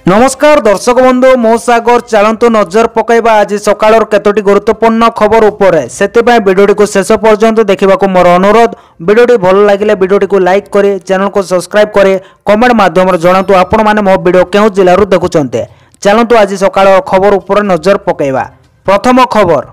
नमस्कार दर्शक बंधु मो सागर चलतु नजर पकईबा आज सकाळ केतोटी गुरुत्वपूर्ण खबर उपरे सेतिबाई वीडियोटी को शेष पर्यंत देखा मोर अनुरोध। वीडियोटी भल लगे वीडियोटी को लाइक करी चैनल को सब्सक्राइब करी कमेंट माध्यम जणातु आपण माने मो वीडियो केउ जिल्लारू देखुचंते। चलतु आज सकाळ खबर उपरे नजर पकईबा। प्रथम खबर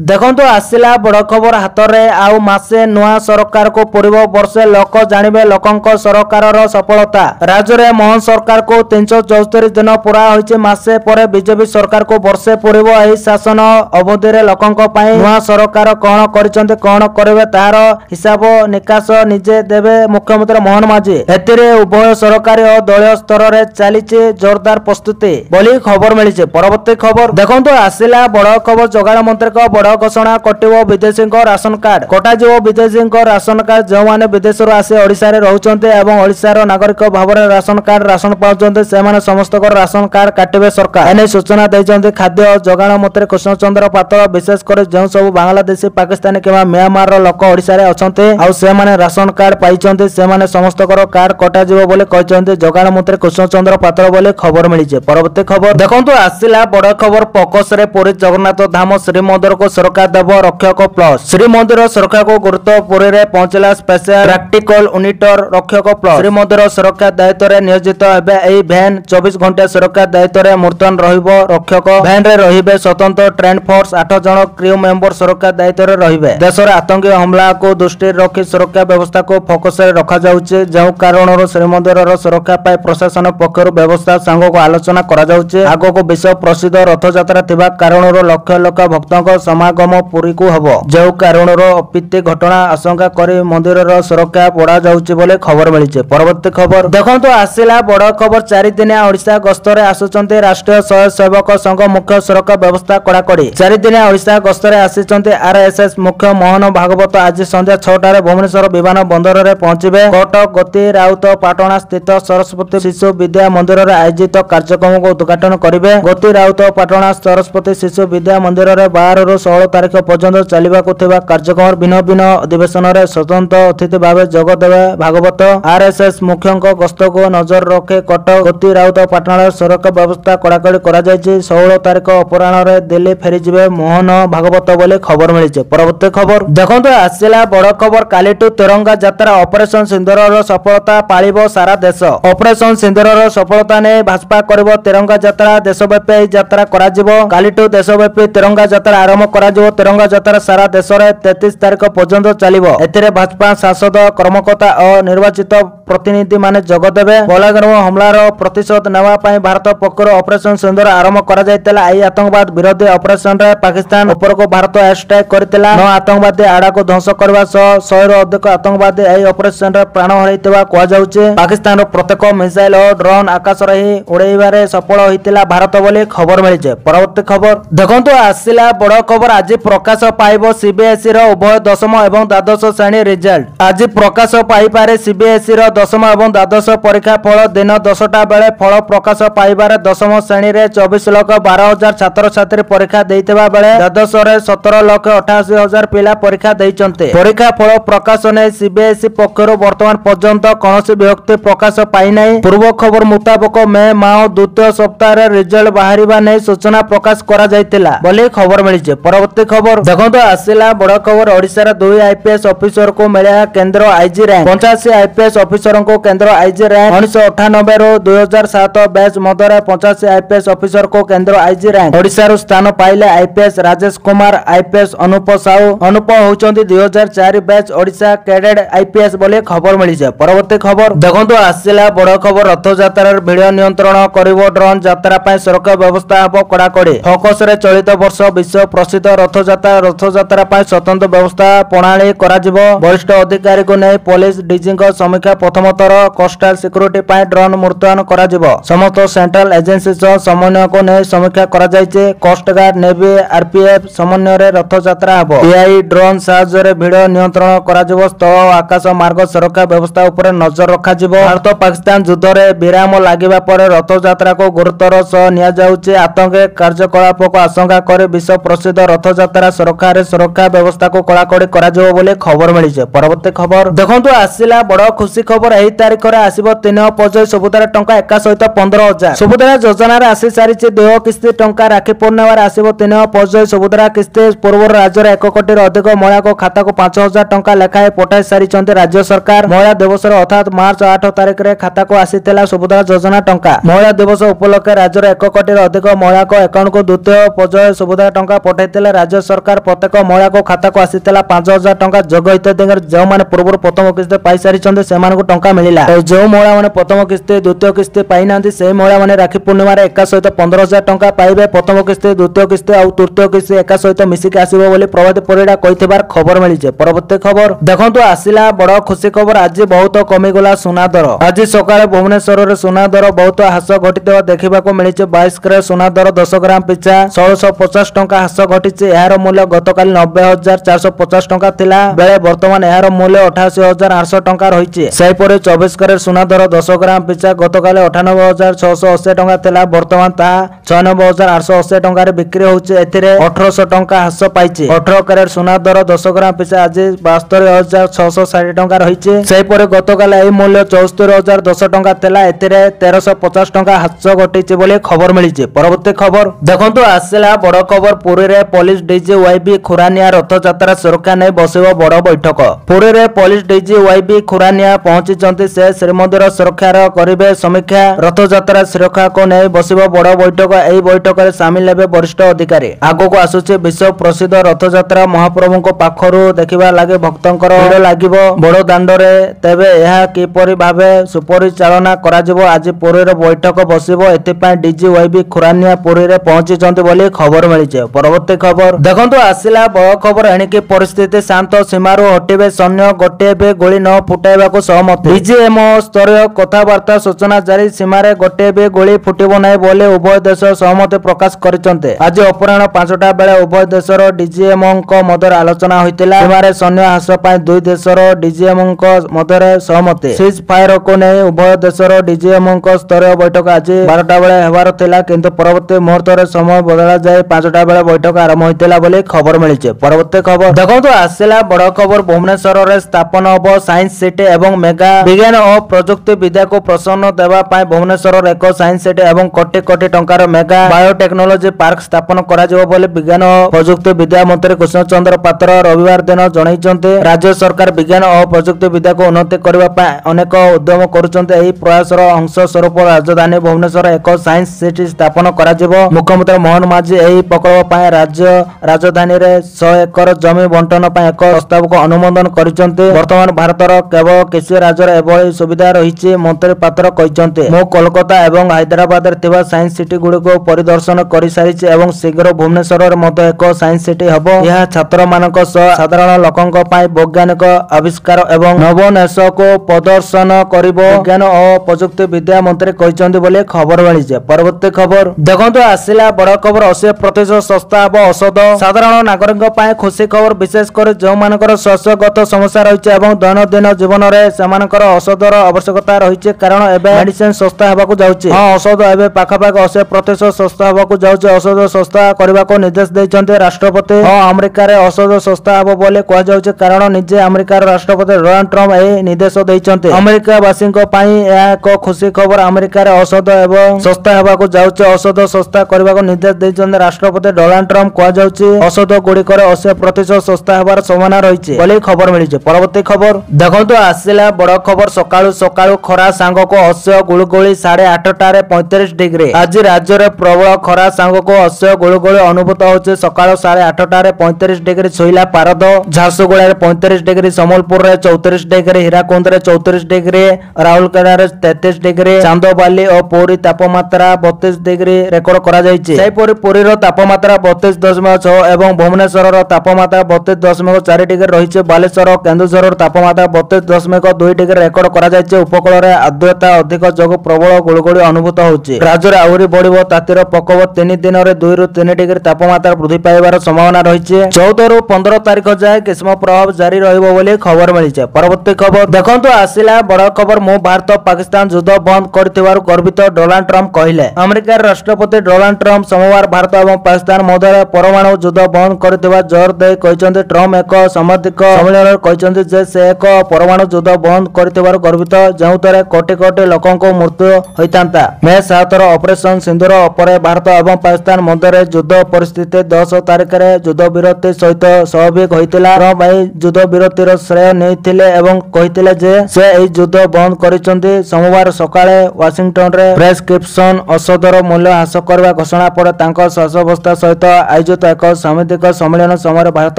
देखो आसला बड़ खबर हाथ में आउ मासे नुआ सरकार को पूर्व वर्षे लोक जानिबे लोकंक सरकार सफलता। राज्य में मोहन सरकार को 374 दिन पूरा होइछे मासे पर बीजेपी सरकार को वर्षे पूर्व एही शासन अवधि रे लोकंक पई नुआ सरकार कौन करिसंते कौन करिवे तार हिसाब निकास निजे देवे मुख्यमंत्री मोहन माझी। एथिरे उभय सरकारी और दलीय स्तर रे चलीचे जोरदार प्रस्तुति बोली खबर मिली। परवर्ती खबर देखो आसला बड़ खबर जोगाड़ मंत्री को बड़ घोषणा कटिबो विदेशी राशन कार्ड कटाଯିबो। विदेशी राशन कार्ड जो माने विदेश आसी ओडिशा रे रहउचंते एवं ओडिशार नागरिक भाव में राशन कार्ड राशन पाउचंते से माने समस्त राशन कार्ड काटिबे सरकार। एने सूचना दैचंते खाद्य जोगाण मंत्री कृष्ण चंद्र पात्र। विशेष कर जो सब बांग्लादेशी पाकिस्तानी किबा म्यांमार लोक ओडिशा रे अछंते आ से माने राशन कार्ड पाइचंते से माने समस्त कार्ड कटाजिबो बोले कहचंते जोगाण मंत्री कृष्ण चंद्र पात्र बोले खबर मिली। परवर्ती खबर देखंतु आसिला बड़ खबर पकस रे पुरी जगन्नाथ धाम श्रीमंदिर को सरकार देव रक्षक प्लस। श्रीमंदिर सुरक्षा को गुरुत्व पुरी रे पहुंचला स्पेशल प्रैक्टिकल यूनिटर रक्षक प्लस। श्रीमंदिर सुरक्षा दायित्व रे नियोजित हेबे एई वैन 24 घंटा सुरक्षा दायित्व रे मुर्तन रहिबो रक्षक। वैन रे रहिबे स्वतंत्र ट्रेन फोर्स 8 जण क्रू मेंबर सुरक्षा दायित्व रे रहिबे। देश रे आतंकी हमला को दृष्टि रखी सुरक्षा व्यवस्था को फोकस रे रखा जाउचे। जो कारण श्रीमंदिर रो सुरक्षा पाई प्रशासन पक्षरु व्यवस्था संग को आलोचना करा जाउचे। आगो को विश्व प्रसिद्ध रथ यात्रा थिबा कारण लक्ष लक्ष भक्तों समागम पुरी को हबो। जो कारण अप्रीति घटना आशंका करी मंदिर सुरक्षा बढ़ा जाउची बोले खबर मिली। परवर्ती खबर देखंतु आसिला बड़ खबर 4 दिनिया ओडिशा गस्तरे आसुचंते राष्ट्रीय स्वयंसेवक संघ मुख्य सुरक्षा व्यवस्था कड़ाकड़ी। 4 दिनिया ओडिशा गस्तरे आसीचंते आरएसएस मुख्य मोहन भागवत। आज संध्या 6 रे भुवनेश्वर विमान बंदर रे पहुंचबे। कटक गति राउत पाटणा स्थित सरस्वती शिशु विद्या मंदिर रे आयोजित कार्यक्रम को उद्घाटन करिवे। गति राउत पाटणा सरस्वती शिशु विद्या मंदिर रे 12 ରୁ 16 तारीख पर्यंत चलिबाकु थिबा कार्यक्रम भिन्न भिन्न अधिवेशन रे स्वतंत्र अतिथि भावे जोग देवे भागवत। आरएसएस मुख्यंक गस्त को नजर रखे कटक गति राउत पाटणा सुरक्षा व्यवस्था कड़ाकड़ी करा जायछि। 16 तारीख अपराह्न रे दिल्ली फेरी जिवे मोहन भागवत बोले खबर मिली। परवर्ती खबर देखंतु आसिला बड़ खबर कालीटू तिरंगा यात्रा ऑपरेशन सिंदूर रो सफलता पालिबो सारा देश। ऑपरेशन सिंदूर रो सफलता ने भाजपा करबो तिरंगा यात्रा। देशव्यापी यात्रा करा जिवो। कालीटू देशव्यापी तिरंगा यात्रा आरंभ करा जिवो। तिरंगा यात्रा सारा देश में 33 तारीख पर्यंत चलिबो। एथिरे भाजपा सांसद कर्मकर्ता और निर्वाचित प्रतिनिधि माने जोग देबे। बलागर्म हमलार प्रतिशोध नेवा पई भारत पक्षर ऑपरेशन सिंदूर आरंभ करा जायतिला। एई आतंकवाद विरोधी ऑपरेशन रे पाकिस्तान ऊपर को भारत एयर स्ट्राइक करतिला। 9 आतंकवादी आड़ा को ध्वंस करबा सह 100 रो अधिक आतंकवादी एई ऑपरेशन रे प्राण हरैतिबा कोआ जाउचे। पाकिस्तान रो प्रत्येक मिसाइल और ड्रोन आकाश रे ही उड़ैबारे सफल होइतिला भारत बोली खबर मिली। परवर्ती खबर देखंतु आसिला बड़ खबर आज प्रकाश पाइबो सीबीएसई रो उभय दशम एवं द्वादश श्रेणी रिजल्ट। आज प्रकाश पाइपारे सीबीएसई रो दशम एवं द्वादश परीक्षा फल दिन 10टा बेले फल प्रकाश पाइबारे दशम श्रेणी रे 24,12,000 छात्र छात्री परीक्षा देइतबा बेले द्वादश रे 17,88,000 पिला परीक्षा देइचंते। परीक्षा फल प्रकाश ने सीबीएसई पक्षरु वर्तमान पर्यंत कोनोसी व्यक्ति प्रकाश पाइ नै। पूर्व खबर मुताबिक मे माह द्वितीय सप्ताह रे रिजल्ट बाहरिबा नै सूचना प्रकाश करा जायतिला बोली खबर मिली। परवर्ती खबर देखंतु आसिला बड़ खबर ओडिशा रे 2 आईपीएस ऑफिसर को मिला केंद्र आईजी रैंक। 85 आईपीएस ऑफिसर को केंद्र आईजी रैंक। 1998 ରୁ 2007 बैच मध्य 85 आईपीएस ऑफिसर को केंद्र आईजी रैंक। ओडिशा रो स्थान पाइले आईपीएस राजेश कुमार आईपीएस अनुप साहू। अनुप होचंती 2004 बैच ओडिशा कैडेट आईपीएस बोले खबर मिली। परवर्ती खबर देखंतु आसिला बड़ खबर रथ यात्रा रे भिड़ नियंत्रण करिवो ड्रोन यात्रा पय सुरक्षा व्यवस्था हबो कड़ाकड़ी। फोकस रे चलित वर्ष विश्व प्रसिद्ध रथ यात्रा पाई स्वतंत्र व्यवस्था प्रणाली करा जिवो। वरिष्ठ अधिकारी को नहीं पुलिस डीजी समीक्षा प्रथम थर कोस्टल सिक्योरिटी पाई ड्रोन मुतयन करा जिवो। समस्त सेंट्रल एजेंसी समन्वय को नहीं समीक्षा करा जायछि। कोस्ट गार्ड नेवी आरपीएफ समन्वय रे रथ यात्रा हबो। एआई ड्रोन साहाय्य रे भिड़ नियंत्रण करा जिवो। स्थल और आकाश मार्ग सुरक्षा व्यवस्था ऊपर नजर रखा जिवो। भारत पाकिस्तान युद्ध रे विराम लागिबा पर रथ यात्रा को गुरुत्वर सह निया जाउछि। आतंकी कार्यकलाप को आशंका करे विश्व प्रसिद्ध रथयात्रा सुरक्षा व्यवस्था को कड़ाकड़ी कराଯିବ ବୋଲି खबर मिली। परवर्ती खबर देखंतु आसिला बड़ खुशी खबर। एही तारिख रे आसीबो 3 पर्याय सुभद्रा टंका एका सहित 15,000। सुभद्रा योजना रे आसी सारिछि 2 किस्ती टंका। राखी पूर्णिमा रे आसीबो 3 पर्याय सुभद्रा किस्ती। पूर्व राज्य रे 1 कोटी रो अधिक महिला को खाता को 5,000 टंका लेखाए पठाई सारिछन्ते राज्य सरकार। महिला दिवस अर्थात मार्च 8 तारिख रे खाता को आसीतेला सुभद्रा योजना टंका। महिला दिवस उपलक्षे राज्य रे 1 कोटी रो अधिक महिला को अकाउंट को द्वितीय पर्याय सुभद्रा टंका पठाइतेला राज्य सरकार। प्रत्येक महिला को खाता को आसीतेला 5,000 टंका। जग हिताधिकारी जो माने पूर्व प्रथम किस्ती पाई सारिछन्ते सेमान को टंका मिलिला। जो महिला माने प्रथम किस्ती द्वितीय किस्ती पाई नांती से महिला माने राखी पूर्णिमा रे एका सहित 15,000 टंका पाइबे। प्रथम किस्ती द्वितीय किस्ती और तृतीय किस्ती एका सहित मिसिक आसीबो बोली प्रभाती परिडा कहितबार खबर मिली। परवर्ती खबर देखंतु आसिला बड़ खुशी खबर। आज बहुत कमी गला सुना दर। आज सकाळे भुवनेश्वर रे सुना दर बहुत ह्रास घटित देखा मिली। 22 क्रे सुना दर 10 ग्राम पिछा 1650 टंका ह्रास घटी। यार मूल्य गतकाली 90,450 टंका थिला बेले वर्तमान यार मूल्य 88,800 टंका रही। सेहीपरि 24 क्रे सुना दर 10 ग्राम पिछा गतकाली 98,680 टंका थिला वर्तमान ता 96,880 टंका रे बिक्री होउचे। एथिरे 1800 टंका ह्रास पाइचे। 18 क्यारेट सुना दर 10 ग्राम पिछा आज 72,660 टंका रही। सेहीपरि गतकाली एही मूल्य 74,010 टंका थिला एथिरे 1,350 टंका ह्रास घटी बोली खबर मिली। परवर्ती खबर देखंतु आसिला बड़ खबर। पुरी रे police DG YB Khurania Rath Yatra सुरक्षा नै बसिबो बड़ बैठक। पुरी रे पुलिस डीजी वाईबी खुरानिया पहुंची से श्रीमंदिर सुरक्षा करिवे समीक्षा। रथयात्रा सुरक्षा को नै बसिबो बड़ बैठक। एही बैठक रे शामिल हेबे वरिष्ठ अधिकारी। आगो को आसुचे विश्व प्रसिद्ध रथयात्रा महाप्रभु को पाखरु देखिबा लागे भक्तंकर भीड़ लागिबो बड़ दांड रे। तेबे यह किपरि भाबे सुपरिचालना कराजिबो आज पुरी रे बैठक बसिबो। एथिपाई डीजी वाईबी खुरानिया पुरी रे पहुंची बोली खबर मिली। परवर्ती खबर देखंतु आसिला बड़ खबर। एणिकी परिस्थिति शांत सीमारू हटिबे सैन्य गोटे भी गोली न फुटाइबाकू सहमत। डीजीएमओ स्तरीय कथबार्ता सूचना जारी। सीमा रे गोटे भी गोली फुटिबो नै बोली उभय देश सहमति प्रकाश करिसंते। आज अपराह्न 5टा बेले उभय देशर डीजीएमओ मध्य आलोचना होइतिला। सीमा रे सैन्य ह्रास पाई दुई देशर डीजीएमओ मध्य सहमति। सीज फायर को नै उभय देशर डीजीएमओ स्तरीय बैठक आज 12टा बेले हेबार थिला किंतु परवर्ती मुहूर्त रे समय बदला जाय 5टा बेले बैठक आरंभ होइतिला बोली खबर मिली। परवर्ती खबर देखंतु आसिला बड़ खबर। भुवनेश्वर रे स्थापन होबो साइंस सिटी एवं मेगा विज्ञान और प्रजुक्ति विद्या को प्रोत्साहन देबा पाई भुवनेश्वर रे एक साइंस सिटी एवं कोटी कोटी टंकार मेगा बायोटेक्नोलॉजी पार्क स्थापन करा जिवो बोली विज्ञान और प्रजुक्ति विद्या मंत्री कृष्ण चंद्र पात्र रविवार दिन जणाइछन्ते। राज्य सरकार विज्ञान और प्रजुक्ति विद्या को उन्नति करबा पाई अनेक उद्यम करूछन्ते। एही प्रयास रो अंश स्वरूप राजधानी भुवनेश्वर एक साइंस सिटी स्थापन करा जिवो। मुख्यमंत्री मोहन माझी एही प्रकल्प पाई राज्य राजधानी रे 100 एकर जमी बंटन पाई एक प्रस्ताव को अनुमोदन करिसन्ते। वर्तमान भारतर केवल किसी राज्य रे एभली सुविधा रहिछि मंत्री पात्र कहिसन्ते। मो कोलकाता एवं हैदराबाद रे थिबा साइंस सिटी गुडी को परिदर्शन करि सारिछि एवं शीघ्र भुवनेश्वर रे मध्य एक साइंस सिटी हबो। यह छात्र मानक सह साधारण लोकंक पाई वैज्ञानिक आविष्कार एवं नवोन्मेष को प्रदर्शन करिवो विज्ञान और प्रजुक्ति विद्या मंत्री कहिसन्ते बोली खबर मिली। परवर्ती खबर देखंतु आसिला बड़ खबर। 80% सस्ता हबो औषध। साधारण नागरिक पाई खुशी खबर। विशेष कर जो मानकर स्वास्थ्यगत समस्या रही एवं दैनंदिन जीवन में सेमानकर औषधर आवश्यकता रही कारण एबे मेडिसिन सस्ता हेबाकू जाउछि। हां औषध एबे पाखापाखि 80% सस्ता हेबाकू जाउछि। औषध सस्ता करबा को निर्देश दैछन्ते राष्ट्रपति। हां अमेरिका रे औषध सस्ता हेबो बोले कह जाउछि कारण निजे अमेरिकार राष्ट्रपति डोनाल्ड ट्रम्प ए निर्देश दैछन्ते। अमेरिका वासिंक पाई यह एक खुशी खबर। अमेरिका रे औषध एवं सस्ता हेबाकू जाउछि। औषध सस्ता करबा को निर्देश दैछन्ते राष्ट्रपति डोनाल्ड ट्रम्प कह जाउछि। औषध गुड़िकर 80% सस्ता हेबार संभावना रही बोली खबर मिली। परवर्ती खबर देखंतु आसिला बड़ खबर। सकाळु सकाळु खरा सांग को अश्य गुळगुळी 8:30 35 डिग्री। आज राज्य रे प्रबल खरा सांग को अश्य गुळगुळी अनुभूत होचे। सकाळु 8:30 35 डिग्री छुईला पारद। झारसुगुड़ा रे 35 डिग्री, सम्बलपुर रे 34 डिग्री, हीराकुंद रे 34 डिग्री, राउरकेला रे 33 डिग्री, चांदोबाली और पौरी तापमात्रा 32 डिग्री रेकर्ड करा जायछि। सेहीपरि पुरी रो तापमात्रा 32.6 एवं भुवनेश्वर रो तापमात्रा 32.4 डिग्री रही। बालेश्वर और केन्दुझर तापमात्रा 32.2 डिग्री रेकर्ड करा जायछि। उपकूल रे आर्द्रता अधिक जोग प्रबल गुळगुळी अनुभूत होछि। राज्य रे आहुरी बढ़िबो तातीर प्रकोप। 3 दिन रे 2 ରୁ 3 डिग्री तापमात्रा वृद्धि पाइबार संभावना रही। 14 ରୁ 15 तारिख जाए ग्रीष्म प्रभाव जारी रहिबो बोली खबर मिली। परवर्ती खबर देखंतु आसिला बड़ खबर। मो भारत पाकिस्तान युद्ध बंद करथिबारु गर्वित डोनाल्ड ट्रम्प कहिले। अमेरिकार राष्ट्रपति डोनाल्ड ट्रम्प सोमवार भारत और पाकिस्तान मध्य ପରମାଣୁ ଯୁଦ୍ଧ ବନ୍ଦ କରିଥିବା ଜୋର ଦେଇ କହିଛନ୍ତି ଟ୍ରମ୍ପ ଏକ ସାମ୍ବାଦିକ ସମ୍ମିଳନୀରେ କହିଛନ୍ତି ଯେ ସେ ଏକ ପରମାଣୁ ଯୁଦ୍ଧ ବନ୍ଦ କରିଥିବାରୁ ଗର୍ବିତ ଯେଉଁଥିରେ କୋଟି କୋଟି ଲୋକଙ୍କ ମୃତ୍ୟୁ ହୋଇଥାନ୍ତା। ମେ 7ର ଅପରେସନ ସିନ୍ଦୁର ପରେ ଭାରତ ଏବଂ ପାକିସ୍ତାନ ମଧ୍ୟରେ ଯୁଦ୍ଧ ପରିସ୍ଥିତି 10 ତାରିଖରେ ଯୁଦ୍ଧବିରତି ସହିତ ସ୍ୱାଭାବିକ ହୋଇଥିଲା। ଟ୍ରମ୍ପ ଏହି ଯୁଦ୍ଧବିରତିର ଶ୍ରେୟ ନେଇଥିଲେ ଏବଂ କହିଥିଲେ ଯେ ସେ ଏହି ଯୁଦ୍ଧ ବନ୍ଦ କରିଛନ୍ତି। ସୋମବାର ସକାଳେ ୱାଶିଂଟନରେ ପ୍ରେସକ୍ରିପସନ ଔଷଧର ମୂଲ୍ୟ ହ୍ରାସ କରିବା ଘୋଷଣା ପରେ ତାଙ୍କ ସ୍ୱାସ୍ଥ୍ୟାବସ୍ଥା ସହିତ ଆୟୋଜିତ ଏକ ସାମ୍ବାଦିକ ସମ୍ମିଳନୀ ସମୟରେ ଭାରତ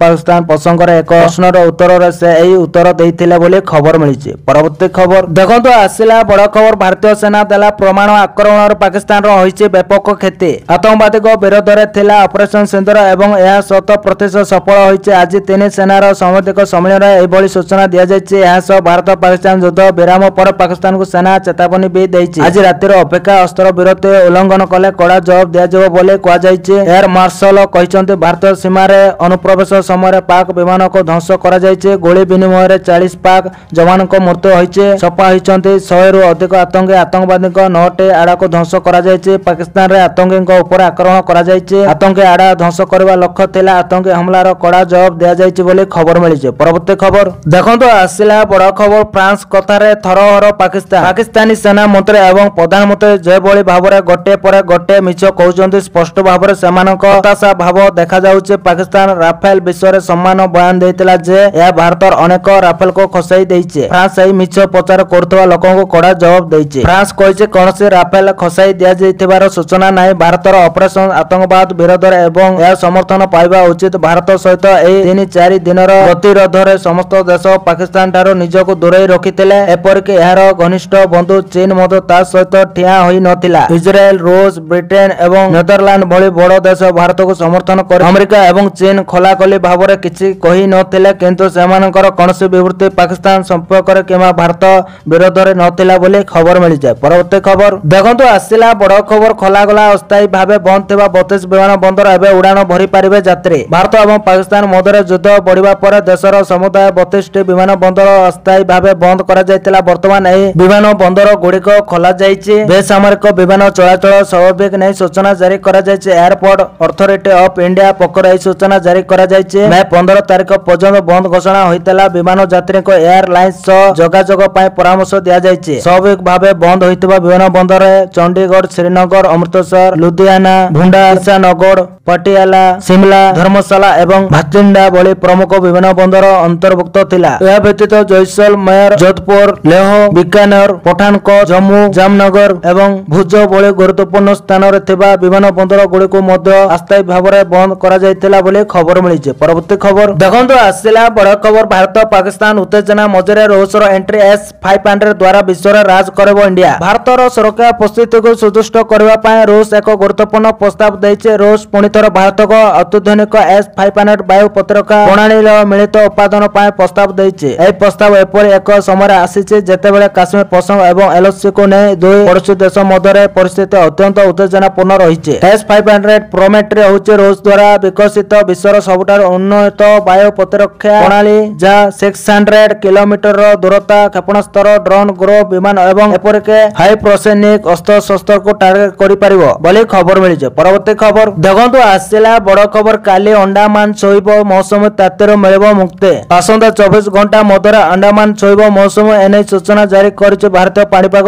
ପାକିସ୍ତାନ ପ୍ରସଙ୍ଗରେ ଏକ ପ୍ରଶ୍ନର ଉତ୍ତରରେ ସେ ଏହି ଉତ୍ତର ଦେଇଥିଲେ ବୋଲି ଖବର ମିଳିଛି। ପରବର୍ତ୍ତୀ ଖବର ଦେଖନ୍ତୁ ଆସିଲା ବଡ଼ ଖବର ଭାରତୀୟ ସେନା ଦେଲା ପରମାଣୁ ଆକ୍ରମଣରୁ ପାକିସ୍ତାନର ହୋଇଛି ବ୍ୟାପକ କ୍ଷତି। ଆତଙ୍କବାଦୀଙ୍କ ବିରୋଧରେ ଥିଲା ଅପରେସନ ସିନ୍ଦୁର ଏବଂ ଏହା 100% ସଫଳ ହୋଇଛି। ଆଜି ତିନି ସେନାର ସାମ୍ବାଦିକ ସମ୍ମିଳନୀରେ ଏଭଳି ସୂଚନା ଦିଆଯାଇଛି। ଏହା ସହ ଭାରତ ପାକିସ୍ତାନ ଯୁଦ୍ଧ ବିରାମ ପରେ ପାକିସ୍ତାନକୁ ସେନା ଚେତାବନୀ ବି ଦେଇଛି। ଆଜି ରାତିର ଅପେକ୍ଷା ଅସ୍ତ୍ରବିରତି ଉଲ୍ଲଂଘନ କଲେ କଡ଼ା ଜବାବ ଦିଆଯିବ ବୋଲି କୁହାଯାଇଛି। ଏୟାର ମାର୍ଶଲ କହିଛନ୍ତି ଭାରତୀୟ ସୀମାରେ ଅନୁପ୍ରବେଶ ସମୟରେ ପାକ୍ ବିମାନକୁ ଧ୍ୱଂସ କରାଯାଇଛି। ଗୁଳି ବିନିମୟରେ 40 ପାକ୍ ଯବାନଙ୍କ ମୃତ୍ୟୁ ହୋଇଛି। ସଫା ହୋଇଛନ୍ତି 100ରୁ ଅଧିକ ଆତଙ୍କବାଦୀଙ୍କ 9ଟି ଆଡାକୁ ଧ୍ୱଂସ କରାଯାଇଛି। ପାକିସ୍ତାନରେ ଆତଙ୍କୀଙ୍କ ଉପରେ ଆକ୍ରମଣ କରାଯାଇଛି। ଆତଙ୍କୀ ଆଡା ଧ୍ୱଂସ କରିବା ଲକ୍ଷ୍ୟ ଥିଲା। ଆତଙ୍କୀ ହମଲାର କଡ଼ା ଜବାବ ଦିଆଯାଇଛି ବୋଲି ଖବର ମିଳିଛି। ପରବର୍ତ୍ତୀ ଖବର ଦେଖନ୍ତୁ ଆସିଲା ବଡ଼ ଖବର ଫ୍ରାନ୍ସ କଥାରେ ଥରହର ପାକିସ୍ତାନୀ ସେନା ମନ୍ତ୍ରୀ ଏବଂ ପ୍ରଧାନମନ୍ତ୍ରୀ ଯେଭଳି ଭାବରେ ଗୋଟିଏ ପରେ ଗୋଟିଏ ମିଛ କହୁଛନ୍ତି ସ୍ପଷ୍ଟ ଭାବରେ ସେମାନଙ୍କ ହତାଶା ଭାବ ଦେଖାଯାଉଛି। ପାକିସ୍ତାନ ରାଫେଲ ବିଷୟରେ ସମ୍ମାନ ବୟାନ ଦେଇଥିଲା ଯେ ଏହା ଭାରତର ଅନେକ ରାଫେଲକୁ ଖସାଇ ଦେଇଛି। ଫ୍ରାନ୍ସ ଏହି ମିଛ ପ୍ରଚାର କରୁଥିବା ଲୋକଙ୍କୁ କଡ଼ା ଜବାବ ଦେଇଛି। ଫ୍ରାନ୍ସ କହିଛି କୌଣସି ରାଫେଲ ଖସାଇ ଦିଆଯାଇଥିବାର ସୂଚନା ନାହିଁ। ଭାରତର ଅପରେସନ ଆତଙ୍କବାଦ ବିରୋଧରେ ଏବଂ ଏହା ସମର୍ଥନ ପାଇବା ଉଚିତ। ଭାରତ ସହିତ ଏହି 3-4 ଦିନର ପ୍ରତିରୋଧରେ ସମସ୍ତ ଦେଶ ପାକିସ୍ତାନ ଠାରୁ ନିଜକୁ ଦୂରେଇ ରଖିଥିଲେ। ଏପରିକି ଏହାର ଘନିଷ୍ଠ ବନ୍ଧୁ ଚୀନ ମଧ୍ୟ ତା ସହିତ ଠିଆ ହୋଇନଥିଲା। ଇସ୍ରାଏଲ, ରୁଷ, ବ୍ରିଟେନ ଏବଂ ନେଦରଲ୍ୟାଣ୍ଡ ଭଳି ବଡ଼ ଦେଶ ଭାରତକୁ ସମର୍ଥନ କରି ଆମେରିକା ଏବଂ ଚୀନ ଖୋଲାଖୋଲି ଭାବରେ କିଛି କହିନଥିଲେ କିନ୍ତୁ ସେମାନଙ୍କର କୌଣସି ବିବୃତ୍ତି ପାକିସ୍ତାନ ସମ୍ପର୍କରେ କିମ୍ବା ଭାରତ ବିରୋଧରେ ନଥିଲା ବୋଲି ଖବର ମିଳିଯାଏ। ପରବର୍ତ୍ତୀ ଖବର ଦେଖନ୍ତୁ ଆସିଲା ବଡ଼ ଖବର ଖୋଲାଗଲା ଅସ୍ଥାୟୀ ଭାବେ ବନ୍ଦ ଥିବା 32 ବିମାନ ବନ୍ଦର ଏବେ ଉଡ଼ାଣ ଭରି ପାରିବେ ଯାତ୍ରୀ। ଭାରତ ଏବଂ ପାକିସ୍ତାନ ମଧ୍ୟରେ ଯୁଦ୍ଧ ବଢ଼ିବା ପରେ ଦେଶର ସମୁଦାୟ 32ଟି ବିମାନ ବନ୍ଦର ଅସ୍ଥାୟୀ ଭାବେ ବନ୍ଦ କରାଯାଇଥିଲା। ବର୍ତ୍ତମାନ ଏହି ବିମାନ ବନ୍ଦର ଗୁଡ଼ିକ ଖୋଲାଯାଇଛି। ବେସାମରିକ ବିମାନ ଚଳାଚଳ ସ୍ୱାଭାବିକ ନେଇ ସୂଚନା ଜାରି କରାଯାଇଛି। ଏୟାରପୋର୍ଟ ଅଥରିଟି ଅଫ୍ ଇଣ୍ଡିଆ ପକ୍ଷରୁ ଏହି ସୂଚନା ଜାରି କରାଯାଇଛି। ମେ 15 ତାରିଖ ପର୍ଯ୍ୟନ୍ତ ବନ୍ଦ ଘୋଷଣା ହୋଇଥିଲା। ବିମାନ ଯାତ୍ରୀଙ୍କୁ ଏୟାର ଲାଇନ୍ସ ସହ ଯୋଗାଯୋଗ ପାଇଁ ପରାମର୍ଶ ଦିଆଯାଇଛି। ସ୍ୱାଭାବିକ ଭାବେ ବନ୍ଦ ହୋଇଥିବା ବିମାନ ବନ୍ଦରରେ ଚଣ୍ଡିଗଡ଼, ଶ୍ରୀନଗର, ଅମୃତସର, ଲୁଧିଆନା, ଭୁଣ୍ଡା, ଇଟାନଗର, ପଟିଆଲା, ସିମଲା, ଧର୍ମଶାଳା ଏବଂ ଭାତିଣ୍ଡା ଭଳି ପ୍ରମୁଖ ବିମାନ ବନ୍ଦର ଅନ୍ତର୍ଭୁକ୍ତ ଥିଲା। ଏହା ବ୍ୟତୀତ ଜୈସଲମେର, ଯୋଧପୁର, ଲେହ, ବିକାନେର, ପଠାନକୋଟ, ଜମ୍ମୁ, ଜାମନଗର ଏବଂ ଭୁଜ ଭଳି ଗୁରୁତ୍ୱପୂର୍ଣ୍ଣ ସ୍ଥାନରେ ଥିବା ବିମାନ ବନ୍ଦର ଗୁଡ଼ିକୁ ମଧ୍ୟ ଅସ୍ଥାୟୀ ଭାବରେ ବନ୍ଦ କରାଯାଇଥିଲା ବୋଲି ଖବର ମିଳିଛି। ପରବର୍ତ୍ତୀ ଖବର ଦେଖନ୍ତୁ ଆସିଲା ବଡ଼ ଖବର ଭାରତ ପାକିସ୍ତାନ ଉତ୍ତେଜନା ମଝିରେ ରୁଷର ଏଣ୍ଟ୍ରି S-500 ଦ୍ୱାରା ବିଶ୍ୱରେ ରାଜ କରିବ ଇଣ୍ଡିଆ। ଭାରତର ସୁରକ୍ଷା ପରିସ୍ଥିତିକୁ ସୁଦୃଢ଼ କରିବା ପାଇଁ ରୁଷ ଏକ ଗୁରୁତ୍ୱପୂର୍ଣ୍ଣ ପ୍ରସ୍ତାବ ଦେଇଛି। ରୁଷ ପୁଣିଥର ଭାରତକୁ ଅତ୍ୟାଧୁନିକ S-500 ବାୟୁ ପ୍ରତିରକ୍ଷା ପ୍ରଣାଳୀର ମିଳିତ ଉତ୍ପାଦନ ପାଇଁ ପ୍ରସ୍ତାବ ଦେଇଛି। ଏହି ପ୍ରସ୍ତାବ ଏପରି ଏକ ସମୟରେ ଆସିଛି ଯେତେବେଳେ କାଶ୍ମୀର ପ୍ରସଙ୍ଗ ଏବଂ LOCକୁ ନେଇ ଦୁଇ ପଡ଼ୋଶୀ ଦେଶ ମଧ୍ୟରେ ପରିସ୍ଥିତି ଅତ୍ୟନ୍ତ ଉତ୍ତେଜନାପୂର୍ଣ୍ଣ ରହିଛି। S-500 ପ୍ରୋମେଟ୍ରି ହେଉଛି ରୁଷ ଦ୍ୱାରା ବିକଶିତ ବିଶ୍ୱର ସବୁଠାରୁ ଉନ୍ନତ ବାୟୁ ପ୍ରତିରକ୍ଷା ପ୍ରଣାଳୀ ଯାହା 600 କିଲୋମିଟରର ଦୂରତା, କ୍ଷେପଣାସ୍ତ୍ର, ଡ୍ରୋନ୍, ଗୃହ ବିମାନ ଏବଂ ଏପରିକି ହାଇପ୍ରସୋନିକ ଅସ୍ତ୍ରଶସ୍ତ୍ରକୁ ଟାର୍ଗେଟ କରିପାରିବ ବୋଲି ଖବର ମିଳିଛି। ପରବର୍ତ୍ତୀ ଖବର ଦେଖନ୍ତୁ ଆସିଲା ବଡ଼ ଖବର କାଲି ଆଣ୍ଡାମାନ ଛୁଇଁବ ମୌସୁମୀ ତାତିରୁ ମିଳିବ ମୁକ୍ତି। ଆସନ୍ତା 24 ଘଣ୍ଟା ମଧ୍ୟରେ ଆଣ୍ଡାମାନ ଛୁଇଁବ ମୌସୁମୀ ଏନେଇ ସୂଚନା ଜାରି କରିଛି ଭାରତୀୟ ପାଣିପାଗ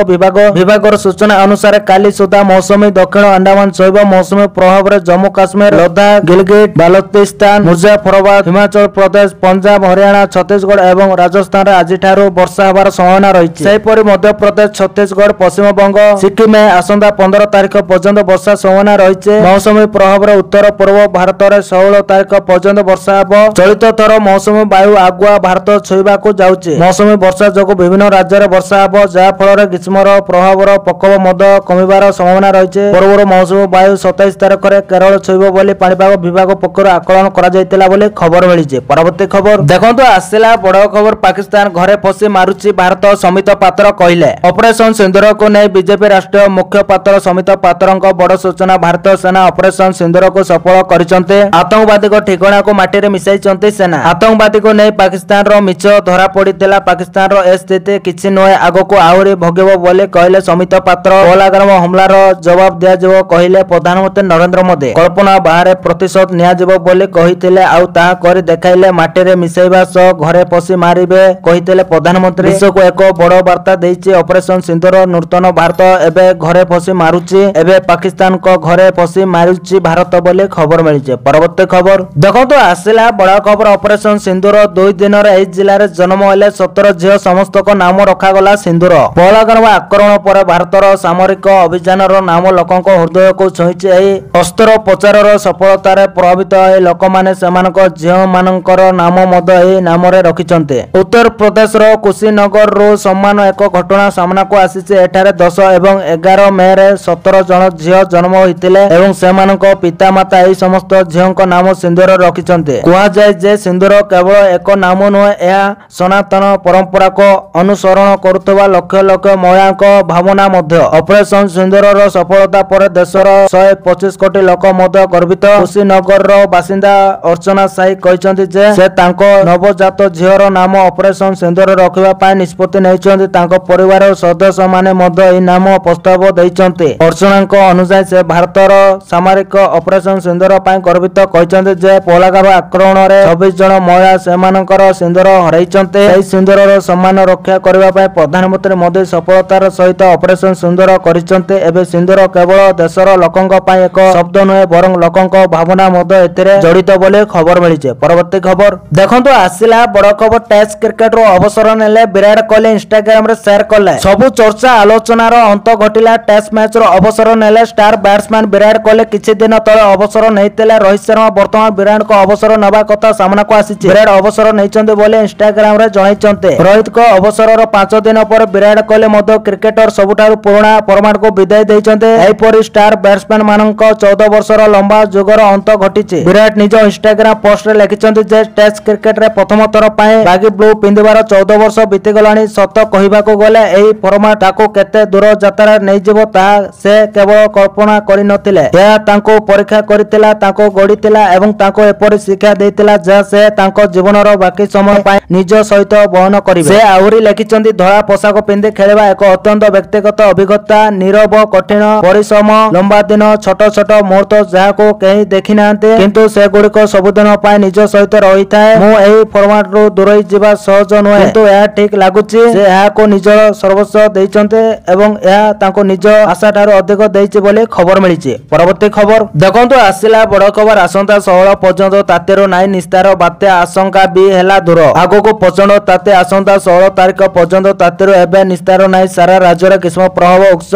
ବିଭାଗର ସୂଚନା ଅନୁସାରେ କାଲି ସୁଦ୍ଧା ମୌସୁମୀ ଦକ୍ଷିଣ ଆଣ୍ଡାମାନ ଛୁଇଁବ। ମୌସୁମୀ ପ୍ରଭାବରେ ଜମ୍ମୁ କାଶ୍ମୀର, ଲଦାଖ, ଗିଲଗିଟ୍, ବାଲତିସ୍ତାନ, ମୁଜାଫରବାଦ, ହିମାଚଳ ପ୍ରଦେଶ, ପଞ୍ଜାବ, ହରିୟାଣା, ଛତିଶଗଡ଼ ଏବଂ ରାଜସ୍ଥାନରେ ଆଜିଠାରୁ ବର୍ଷା ହେବାର ସମ୍ଭାବନା ରହିଛି। ସେହିପରି ମଧ୍ୟପ୍ରଦେଶ, ଛତିଶଗଡ଼, ପଶ୍ଚିମବଙ୍ଗ, ସିକିମରେ ଆସନ୍ତା 15 ତାରିଖ ପର୍ଯ୍ୟନ୍ତ ବର୍ଷା ସମ୍ଭାବନା ରହିଛି। ମୌସୁମୀ ପ୍ରଭାବରେ ଉତ୍ତର ପୂର୍ବ ଭାରତରେ 16 ତାରିଖ ପର୍ଯ୍ୟନ୍ତ ବର୍ଷା ହେବ। ଚଳିତ ଥର ମୌସୁମୀ ବାୟୁ ଆଗୁଆ ଭାରତ ଛୁଇଁବାକୁ ଯାଉଛି। ମୌସୁମୀ ବର୍ଷା ଯୋଗୁଁ ବିଭିନ୍ନ ରାଜ୍ୟରେ ବର୍ଷା ହେବ ଯାହା ଫଳରେ ଗ୍ରୀଷ୍ମର ପ୍ରଭାବର ପ୍ରକୋପ ମଧ୍ୟ କମିବାର ସମ୍ଭାବନା ରହିଛି। ପୂର୍ବରୁ ମୌସୁମୀ ବାୟୁ 27 ତାରିଖରେ କେରଳ ଛୁଇଁବ ବୋଲି ପାଣିପାଗ ବିଭାଗ ପକ୍ଷରୁ ଆକଳନ କରାଯାଇଥିଲା ବୋଲି ଖବର ମିଳିଛି। ପରବର୍ତ୍ତୀ ଖବର ଦେଖନ୍ତୁ ଆସିଲା ବଡ଼ ଖବର ପାକିସ୍ତାନ ଘରେ ପଶି ମାରୁଛି ଭାରତ ସମିତ ପାତ୍ର କହିଲେ। ଅପରେସନ ସିନ୍ଦୁରକୁ ନେଇ ବିଜେପି ରାଷ୍ଟ୍ରୀୟ ମୁଖପାତ୍ର ସମିତ ପାତ୍ରଙ୍କ ବଡ଼ ସୂଚନା ଭାରତୀୟ ସେନା ଅପରେସନ ସିନ୍ଦୁରକୁ ସଫଳ କରିଛନ୍ତି। ଆତଙ୍କବାଦୀଙ୍କ ଠିକଣାକୁ ମାଟିରେ ମିଶାଇଛନ୍ତି ସେନା। ଆତଙ୍କବାଦୀଙ୍କୁ ନେଇ ପାକିସ୍ତାନର ମିଛ ଧରା ପଡ଼ିଥିଲା। ପାକିସ୍ତାନର ଏ ସ୍ଥିତି କିଛି ନୁହେଁ, ଆଗକୁ ଆହୁରି ଭୋଗିବ ବୋଲି କହିଲେ ସମିତ ପାତ୍ର। ପହଲଗାମ ହମଲାର ଜବାବ ଦିଆଯିବ କହିଲେ ପ୍ରଧାନମନ୍ତ୍ରୀ ନରେନ୍ଦ୍ର ମୋଦି। କଳ୍ପନା ବାହାରେ ପ୍ରତିଶୋଧ ନିଆଯିବ ବୋଲି କହିଥିଲେ ଆଉ ତାହା କରି ଦେଖାଇଲେ ମାଟିରେ ମିଶାଇବା ସହ ଘରେ ପଶି ମାରିବେ କହିଥିଲେ ପ୍ରଧାନମନ୍ତ୍ରୀ। ବିଶ୍ୱକୁ ଏକ ବଡ଼ ବାର୍ତ୍ତା ଦେଇଛି ଅପରେସନ ସିନ୍ଦୁର। ନୂତନ ଭାରତ ଏବେ ଘରେ ପଶି ମାରୁଛି, ଏବେ ପାକିସ୍ତାନଙ୍କ ଘରେ ପଶି ମାରୁଛି ଭାରତ ବୋଲି ଖବର ମିଳିଛି। ପରବର୍ତ୍ତୀ ଖବର ଦେଖନ୍ତୁ ଆସିଲା ବଡ଼ ଖବର ଅପରେସନ ସିନ୍ଦୁର। 2 ଦିନରେ ଏହି ଜିଲ୍ଲାରେ ଜନ୍ମ ହେଲେ 17 ଝିଅ, ସମସ୍ତଙ୍କ ନାମ ରଖାଗଲା ସିନ୍ଦୁର। ପହଲଗାମ ଆକ୍ରମଣ ପରେ ଭାରତର ସାମରିକ ଅଭିଯାନର ନାମ ଲୋକଙ୍କ ହୃଦୟକୁ ଛୁଇଁଛି। ଏହି ଅସ୍ତ୍ରୋପଚାରର ସଫଳତାରେ ପ୍ରଭାବିତ ହୋଇ ଲୋକମାନେ ସେମାନଙ୍କ ଝିଅମାନଙ୍କର ନାମ ମଧ୍ୟ ଏହି ନାମରେ ରଖିଛନ୍ତି। ଉତ୍ତରପ୍ରଦେଶର କୁଶୀନଗରରୁ ସମାନ ଏକ ଘଟଣା ସାମ୍ନାକୁ ଆସିଛି। ଏଠାରେ 10 ଏବଂ 11 ମେରେ 17 ଜଣ ଝିଅ ଜନ୍ମ ହୋଇଥିଲେ ଏବଂ ସେମାନଙ୍କ ପିତାମାତା ଏହି ସମସ୍ତ ଝିଅଙ୍କ ନାମ ସିନ୍ଦୁର ରଖିଛନ୍ତି। କୁହାଯାଏ ଯେ ସିନ୍ଦୁର କେବଳ ଏକ ନାମ ନୁହେଁ, ଏହା ସନାତନ ପରମ୍ପରାକୁ ଅନୁସରଣ କରୁଥିବା ଲକ୍ଷ ଲକ୍ଷ ମହିଳାଙ୍କ ଭାବନା ମଧ୍ୟ। ଅପରେସନ ସିନ୍ଦୁରର ସଫଳତା ପରେ ଦେଶର 125 କୋଟି ଲୋକ ମଧ୍ୟ ଗର୍ବିତ। କୁଶୀନଗରର ବାସିନ୍ଦା ଅର୍ଚ୍ଚନା ସାହି କହିଛନ୍ତି ଯେ ସେ ତାଙ୍କ ନବଜାତ ଝିଅର ନାମ ଅପରେସନ ସିନ୍ଦୁର ରଖିବା ପାଇଁ ନିଷ୍ପତ୍ତି ନେଇଛନ୍ତି। ତାଙ୍କ ପରିବାରର ସଦସ୍ୟମାନେ ମଧ୍ୟ ଏହି ନାମ ପ୍ରସ୍ତାବ ଦେଇଛନ୍ତି। ଅର୍ଚ୍ଚନାଙ୍କ ଅନୁଯାୟୀ ସେ ଭାରତର ସାମରିକ ଅପରେସନ ସିନ୍ଦୁର ପାଇଁ ଗର୍ବିତ। କହିଛନ୍ତି ଯେ ପହଲଗାମ ଆକ୍ରମଣରେ 26 ଜଣ ମହିଳା ସେମାନଙ୍କର ସିନ୍ଦୁର ହରାଇଛନ୍ତି। ଏହି ସିନ୍ଦୁରର ସମ୍ମାନ ରକ୍ଷା କରିବା ପାଇଁ ପ୍ରଧାନମନ୍ତ୍ରୀ ମୋଦି ସଫଳତାର ସହିତ ଅପରେସନ ସିନ୍ଦୁର କରିଛନ୍ତି। ଏବେ ସିନ୍ଦୁର କେବଳ ଦେଶର ଲୋକଙ୍କ ପାଇଁ ଏକ ଶବ୍ଦ ନୁହେଁ, ବରଂ ଲୋକଙ୍କ ଭାବନା ମଧ୍ୟ ଏଥିରେ ଜଡ଼ିତ ବୋଲି ଖବର ମିଳିଛି। ପରବର୍ତ୍ତୀ ଖବର ଦେଖନ୍ତୁ ଆସିଲା ବଡ଼ ଖବର। ଟେଷ୍ଟ କ୍ରିକେଟରୁ ଅବସର ନେଲେ ବିରାଟ କୋହଲି ଇନଷ୍ଟାଗ୍ରାମରେ ସେୟାର କଲେ। ସବୁ ଚର୍ଚ୍ଚା ଆଲୋଚନାର ଅନ୍ତ ଘଟିଲା। ଟେଷ୍ଟ ମ୍ୟାଚରୁ ଅବସର ନେଲେ ଷ୍ଟାର ବ୍ୟାଟ୍ସମ୍ୟାନ ବିରାଟ କୋହଲି। କିଛି ଦିନ ତଳେ ଅବସର ନେଇଥିଲେ ରୋହିତ ଶର୍ମା। ବର୍ତ୍ତମାନ ବିରାଟଙ୍କ ଅବସର ନେବା କଥା ସାମ୍ନାକୁ ଆସିଛି। ବିରାଟ ଅବସର ନେଇଛନ୍ତି ବୋଲି ଇନଷ୍ଟାଗ୍ରାମରେ ଜଣାଇଛନ୍ତି। ରୋହିତଙ୍କ ଅବସରର 5 ଦିନ ପରେ ବିରାଟ କୋହଲି ମଧ୍ୟ କ୍ରିକେଟର ସବୁଠାରୁ ପୁରୁଣା ଫର୍ମାଟକୁ ବିଦାୟ ଦେଇଛନ୍ତି। ଏହିପରି ଷ୍ଟାର ବ୍ୟାଟ୍ସମ୍ୟାନ ମାନଙ୍କ 14 ବର୍ଷର ଲମ୍ବା ଯୁଗର ଅନ୍ତ ଘଟିଛି। ବିରାଟ ନିଜ ଇନଷ୍ଟାଗ୍ରାମ ପୋଷ୍ଟରେ ଲେଖିଛନ୍ତି ଯେ ଟେଷ୍ଟ କ୍ରିକେଟରେ ପ୍ରଥମ ଥର ପାଇଁ ବାଗି ବ୍ଲୁ ପିନ୍ଧିବାର 14 ବର୍ଷ ବିତିଗଲାଣି। ସତ କହିବାକୁ ଗଲେ ଏହି ଫର୍ମାଟ ତାକୁ କେତେ ଦୂର ଯାତ୍ରାରେ ନେଇଯିବ ତାହା ସେ କେବଳ କଳ୍ପନା କରିନଥିଲେ। ଏହା ତାଙ୍କୁ ପରୀକ୍ଷା କରିଥିଲା, ତାଙ୍କୁ ଗଢ଼ିଥିଲା ଏବଂ ତାଙ୍କୁ ଏପରି ଶିକ୍ଷା ଦେଇଥିଲା ଯାହା ସେ ତାଙ୍କ ଜୀବନର ବାକି ସମୟ ପାଇଁ ନିଜ ସହିତ ବହନ କରିବେ। ସେ ଆହୁରି ଲେଖିଛନ୍ତି ଧଳା ପୋଷାକ ପିନ୍ଧି ଖେଳିବା ଏକ ଅତ୍ୟନ୍ତ ବ୍ୟକ୍ତିଗତ ଅଭିଜ୍ଞତା, ନୀରବ କଠିନ ପରିଶ୍ରମ, ଲମ୍ବା ଦିନ, ଛୋଟ ଛୋଟ ମୁହୂର୍ତ୍ତ ଯାହାକୁ କେହି ଦେଖି ନାହାନ୍ତି କିନ୍ତୁ ସେଗୁଡ଼ିକ ସବୁଦିନ ପାଇଁ ନିଜ ସହିତ ରହିଥାଏ। ମୁଁ ଏହି ଫର୍ମାଟରୁ ଦୂରେଇ ଯିବା ସହଜ ନୁହେଁ କିନ୍ତୁ ଏହା ଠିକ ଲାଗୁଛି। ସେ ଏହାକୁ ନିଜର ସର୍ବସ୍ୱ ଦେଇଛନ୍ତି ଏବଂ ଏହା ତାଙ୍କୁ ନିଜ ଆଶାଠାରୁ ଅଧିକ ଦେଇଛି ବୋଲି ଖବର ମିଳିଛି। ପରବର୍ତ୍ତୀ ଖବର ଦେଖନ୍ତୁ ଆସିଲା ବଡ଼ ଖବର। ଆସନ୍ତା 16 ପର୍ଯ୍ୟନ୍ତ ତାତିରୁ ନାହିଁ ନିସ୍ତାର, ବାତ୍ୟା ଆଶଙ୍କା ବି ହେଲା ଦୂର। ଆଗକୁ ପ୍ରଚଣ୍ଡ ତାତି। ଆସନ୍ତା 16 ତାରିଖ ପର୍ଯ୍ୟନ୍ତ ତାତିରୁ ଏବେ ନିସ୍ତାର ନାହିଁ। ସାରା ରାଜ୍ୟରେ ଗ୍ରୀଷ୍ମ ପ୍ରଭାବ ଉଚ୍ଚ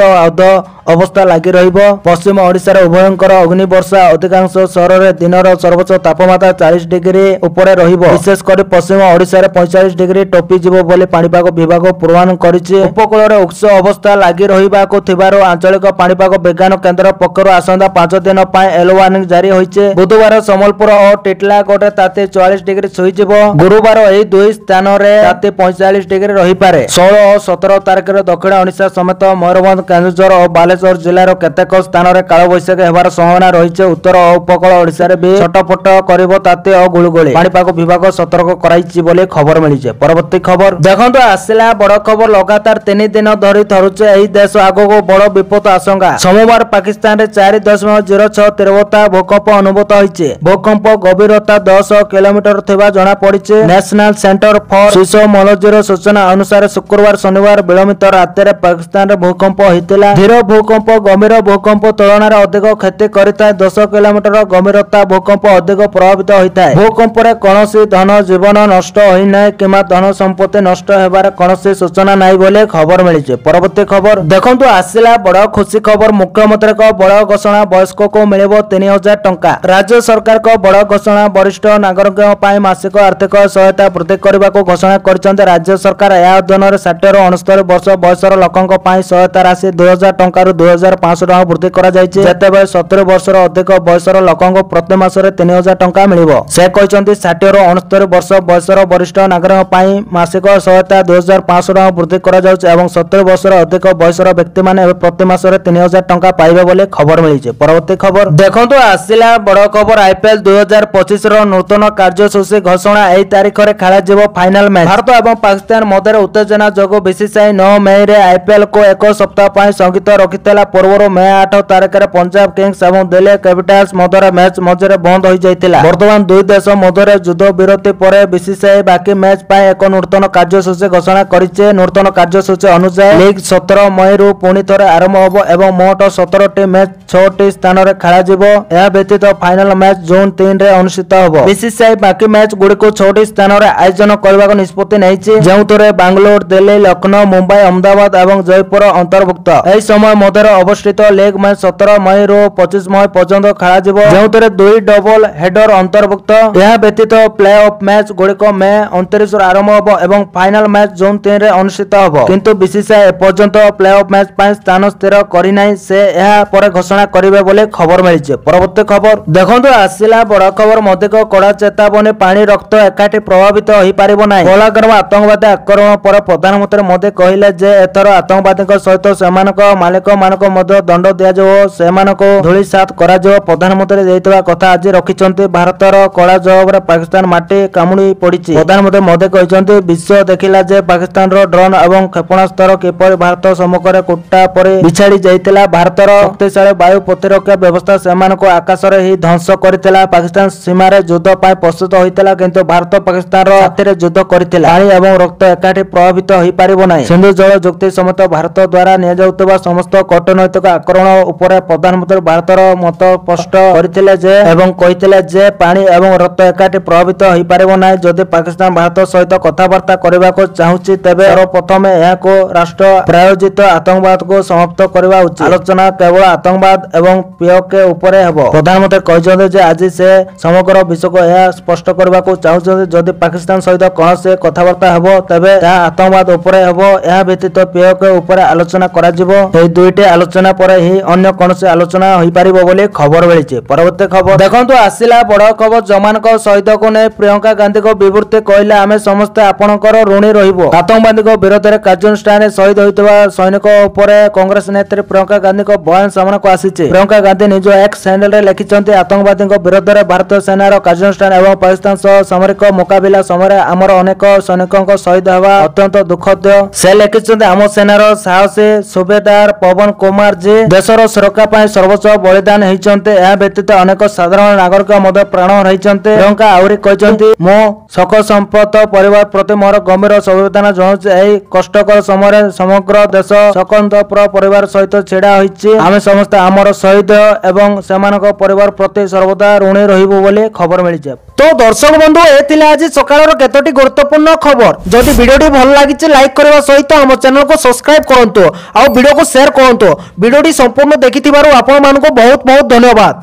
ଅବସ୍ଥା ଲାଗି ରହିବ। ପଶ୍ଚିମ ଓଡ଼ିଶାରେ ଉଭୟଙ୍କର ଅଗ୍ନିବର୍ଷା। ଅଧିକାଂଶ ସହରରେ ଦିନର ସର୍ବୋଚ୍ଚ ତାପମାତ୍ରା 40 ଡିଗ୍ରୀ ଉପରେ ରହିବ। ବିଶେଷ କରି ପଶ୍ଚିମ ଓଡ଼ିଶାରେ 45 ଡିଗ୍ରୀ ଟପିଯିବ ବୋଲି ପାଣିପାଗ ବିଭାଗ ପୂର୍ବାନୁମାନ କରିଛି। ଉପକୂଳରେ ଉଚ୍ଚ ଅବସ୍ଥା ଲାଗି ରହିବାକୁ ଥିବାରୁ ଆଞ୍ଚଳିକ ପାଣିପାଗ ବିଜ୍ଞାନ କେନ୍ଦ୍ର ପକ୍ଷରୁ ଆସନ୍ତା 5 ଦିନ ପାଇଁ ୟେଲୋ ୱାର୍ଣ୍ଣିଂ ଜାରି ହୋଇଛି। ବୁଧବାର ସମ୍ବଲପୁର ଓ ଟିଟିଲାଗଡ଼ରେ ତାତି 44 ଡିଗ୍ରୀ ଛୁଇଁଯିବ। ଗୁରୁବାର ଏହି ଦୁଇ ସ୍ଥାନରେ ତାତି 45 ଡିଗ୍ରୀ ରହିପାରେ। 16 ଓ 17 ତାରିଖରେ ଦକ୍ଷିଣ ଓଡ଼ିଶା ସମେତ ମୟୂରଭଞ୍ଜ, କେନ୍ଦୁଝର ଓ ବାଲେଶ୍ୱର ଜିଲ୍ଲାର କେତେକ ସ୍ଥାନରେ କାଳବୈଶାଖୀ ହେବାର ସମ୍ଭାବନା ରହିଛି। ଉତ୍ତର ଓ ଉପକୂଳ ଓଡ଼ିଶାରେ ବି ଛଟପଟ କରିବ ତାତି ଓ ଗୁଳୁଗୁଳି। ପାଣିପାଗ ବିଭାଗ ସତର୍କ କରାଇଛି ବୋଲି ଖବର ମିଳିଛି। ପରବର୍ତ୍ତୀ ଖବର ଦେଖନ୍ତୁ ଆସିଲା ବଡ଼ ଖବର। ଲଗାତାର 3 ଦିନ ଧରି ଥରୁଛି ଏହି ଦେଶ, ଆଗକୁ ବଡ଼ ବିପଦ ଆଶଙ୍କା। ସୋମବାର ପାକିସ୍ତାନରେ 4.06 ତୀବ୍ରତା ଭୂକମ୍ପ ଅନୁଭୂତ ହୋଇଛି। ଭୂକମ୍ପ ଗଭୀରତା 10 କିଲୋମିଟର ଥିବା ଜଣାପଡ଼ିଛି। ନ୍ୟାସନାଲ ସେଣ୍ଟର ଫର ସିସ୍ମୋଲଜିର ସୂଚନା ଅନୁସାରେ ଶୁକ୍ରବାର ଶନିବାର ବିଳମ୍ବିତ ରାତିରେ ପାକିସ୍ତାନରେ ଭୂକମ୍ପ ହୋଇଥିଲା। ଧୀର ଭୂକମ୍ପ ଗମ୍ଭୀର ଭୂକମ୍ପ ତୁଳନାରେ ଅଧିକ କ୍ଷତି କରିଥାଏ। 10 କିଲୋମିଟର ଗଭୀରତା ଭୂକମ୍ପ ଅଧିକ ପ୍ରଭାବିତ ହୋଇଥାଏ। ଭୂକମ୍ପରେ କୌଣସି ଧନ ଜୀବନ ନଷ୍ଟ ହୋଇନାହିଁ କିମ୍ବା ଧନ ସମ୍ପତ୍ତି ନଷ୍ଟ ହେବାର କୌଣସି ସୂଚନା ନାହିଁ ବୋଲି ଖବର ମିଳିଛି। ପରବର୍ତ୍ତୀ ଖବର ଦେଖନ୍ତୁ ଆସିଲା ବଡ଼ ଖୁସି ଖବର। ମୁଖ୍ୟମନ୍ତ୍ରୀଙ୍କ ବଡ଼ ଘୋଷଣା, ବୟସ୍କଙ୍କୁ ମିଳିବ 3000 ଟଙ୍କା। ରାଜ୍ୟ ସରକାରଙ୍କ ବଡ଼ ଘୋଷଣା। ବରିଷ୍ଠ ନାଗରିକଙ୍କ ପାଇଁ ମାସିକ ଆର୍ଥିକ ସହାୟତା ବୃଦ୍ଧି କରିବାକୁ ଘୋଷଣା କରିଛନ୍ତି ରାଜ୍ୟ ସରକାର। ଏହା ଅଧୀନରେ 60ରୁ 69 ବର୍ଷ ବୟସର ଲୋକଙ୍କ ପାଇଁ ସହାୟତା ରାଶି 2000 ଟଙ୍କାରୁ 2500 ଟଙ୍କା ବୃଦ୍ଧି କରାଯାଇଛି। ଯେତେବେଳେ 70 ବର୍ଷର ଅଧିକ ବୟସର ଲୋକଙ୍କୁ ପ୍ରତି ମାସରେ 3000 ଟଙ୍କା ମିଳିବ। ସେ କହିଛନ୍ତି 60ରୁ 69 ବର୍ଷ ବୟସର ବରିଷ୍ଠ ନାଗରିକଙ୍କ ପାଇଁ ମାସିକ ସହାୟତା 2500 ଟଙ୍କା ବୃଦ୍ଧି କରାଯାଉଛି ଏବଂ 70 ବର୍ଷର ଅଧିକ ବୟସର ବ୍ୟକ୍ତିମାନେ ଏବେ ପ୍ରତି ମାସରେ 3000 ଟଙ୍କା ପାଇବେ ବୋଲି ଖବର ମିଳିଛି। ପରବର୍ତ୍ତୀ ଖବର ଦେଖନ୍ତୁ ଆସିଲା ବଡ଼ ଖବର। IPL 2025ର ନୂତନ କାର୍ଯ୍ୟସୂଚୀ ଘୋଷଣା। ଏହି ତାରିଖରେ ଖେଳାଯିବ ଫାଇନାଲ ମ୍ୟାଚ୍। ଭାରତ ଏବଂ ପାକିସ୍ତାନ ମଧ୍ୟରେ ଉତ୍ତେଜନା ଯୋଗୁଁ BCCI 9 ମେରେ IPL କୁ 1 ସପ୍ତାହ ପାଇଁ ସ୍ଥଗିତ ରଖିଥିଲା। होता पूर्व मे 8 तारिख में पंजाब किंग्स और दिल्ली कैपिटल्स मध्य मैच मझे बंद हो जाता। बर्तमान दुई देश मध्य युद्ध विरति पर बीसीसीआई बाकी मैच पर एक नूतन कार्यसूची घोषणा करिছে। नूतन कार्यसूची अनुसार लीग 17 मई रु पुणी थे आरंभ होब और मोट 17टी मैच 6टी स्थान में खेल। यह व्यतीत फाइनल मैच जून 3 रे अनुष्ठित होब। बीसीसीआई बाकी मैच गुड़ी को 6टी स्थान में आयोजन करने को निष्पत्ति नहीं, जो बांग्लोर, दिल्ली, लखनऊ, मुंबई, अहमदाबाद और जयपुर अंतर्भुक्त। यह समय मध्य अवस्थित लीग मैच 17 मई रु 25 मई पर्यंत खेल, जो दुई डबल हेडर अंतर्भुक्त। यह व्यतीत प्ले ऑफ मैच गुड़िक मे 29 आरंभ होब और फाइनल मैच जून 3 रे अनुष्ठित होब। किंतु बीसीसीआई एपर्यंत प्ले ऑफ मैच पर स्थान स्थिर करना से यह पर घोषणा करेंगे बोले खबर मिली। परवर्ती खबर देखो आसला बड़ खबर मध्य कड़ा चेतावनी पानी रक्त एकाठी प्रभावित हो पार ना। कोलाग्राम आतंकवादी आक्रमण पर प्रधानमंत्री मोदी कहले जे एथर आतंकवादी सहित से मालिक मानक दंड दिजाको धूलिसात कर। प्रधानमंत्री देइतबा कथा आज रखिंट भारतर कला जवाब पाकिस्तान माटी कामुड़ी पड़ी। प्रधानमंत्री मोदी कहते विश्व देखला जे पाकिस्तान ड्रोन और क्षेपणास्त्र किपर भारत सम्मुखें कुटा पर बिछाड़ी जाइतिला। भारतर शक्तिशाली वायु प्रतिरक्षा व्यवस्था से आकाश ही ध्वंस करथिला। पाकिस्तान सीमा रे युद्ध पाई प्रस्तुत होइतिला, किंतु भारत पाकिस्तान साथी युद्ध करथिला। पानी और रक्त एकाठी प्रभावित हो पारिबो नाही। सिंधु जल चुक्ति समेत भारत द्वारा निया जाउतबा समस्त कूटनैतिक आक्रमण उपर प्रधानमंत्री भारतर मत स्पष्ट करथिले जे एवं कहिथिले जे पानी और रक्त एकाठी प्रभावित हो पारिबो नाही। जदि पाकिस्तान भारत सहित कथबार्ता करबा को चाहूची तेबे प्रथम यहाको राष्ट्र प्रायोजित आतंकवाद को समाप्त करबा उचित। आलोचना केवल आतंकवाद एवं पीओके उपरे हेबो। प्रधानमंत्री कहते जे आज से समग्र विश्व को यह स्पष्ट करबा को चाहूचନ୍ତି जदि पाकिस्तान सहित कौन से कथबार्ता हेबो तेबे ता आतंकवाद उपरे हेबो। यह व्यतीत पीओके उपरे आलोचना करा जिवो। एही दुईटी आलोचना पर ही अन्य कौन से आलोचना होई पारिबो बोली खबर मिली। परवर्ती खबर देखंतु आसिला बड़ खबर जवानक शहीद को ने प्रियंका गांधी को विवृत्ति कहले आमे समस्त आपणकर ऋणी रहिबो। आतंकवादी विरोध में कार्यानुष्ठान शहीद होइतबा सैनिक उपरे कांग्रेस नेत्री प्रियंका गांधी को बयान सामना को आसीचे। प्रियंका गांधी निज एक्स हैंडल रे लिखिचंती आतंकवादी विरोध में भारतीय सेनार कार्यानुष्ठान एवं पाकिस्तान सह सामरिक मुकाबिला समय आमर अनेक सैनिकों शहीद होगा अत्यंत दुखद। से लिखिचंती आम सेनार साहसी सुबेदार पवन कुमार जी देशर सुरक्षा पाई सर्वोच्च बलिदान होइचंते। यह व्यतीत अनेक साधारण नागरिक मध्य प्राण हराइचंते। प्रियंका आउरी कहचंती मो शोक संपत परिवार प्रति मोर गंभीर संवेदना जनाउछि। एही कष्टकर समय समग्र देश स्वतंत्र परिवार सहित छेड़ा होइछि। आमे समस्त आमर शहीद एवं सेमानक परिवार प्रति सर्वदा ऋणी रहिबो बोली खबर मिलिছে। तो दर्शक बंधु ए आज सकाळर केतोटी गुरुत्वपूर्ण खबर। जदि वीडियोटी भल लागिছে लाइक करबा सहित हम चैनल को सब्सक्राइब करंतु आ वीडियो को शेयर करंतु। वीडियोटी संपूर्ण देखिथिबारु आपण मानको बहुत बहुत धन्यवाद।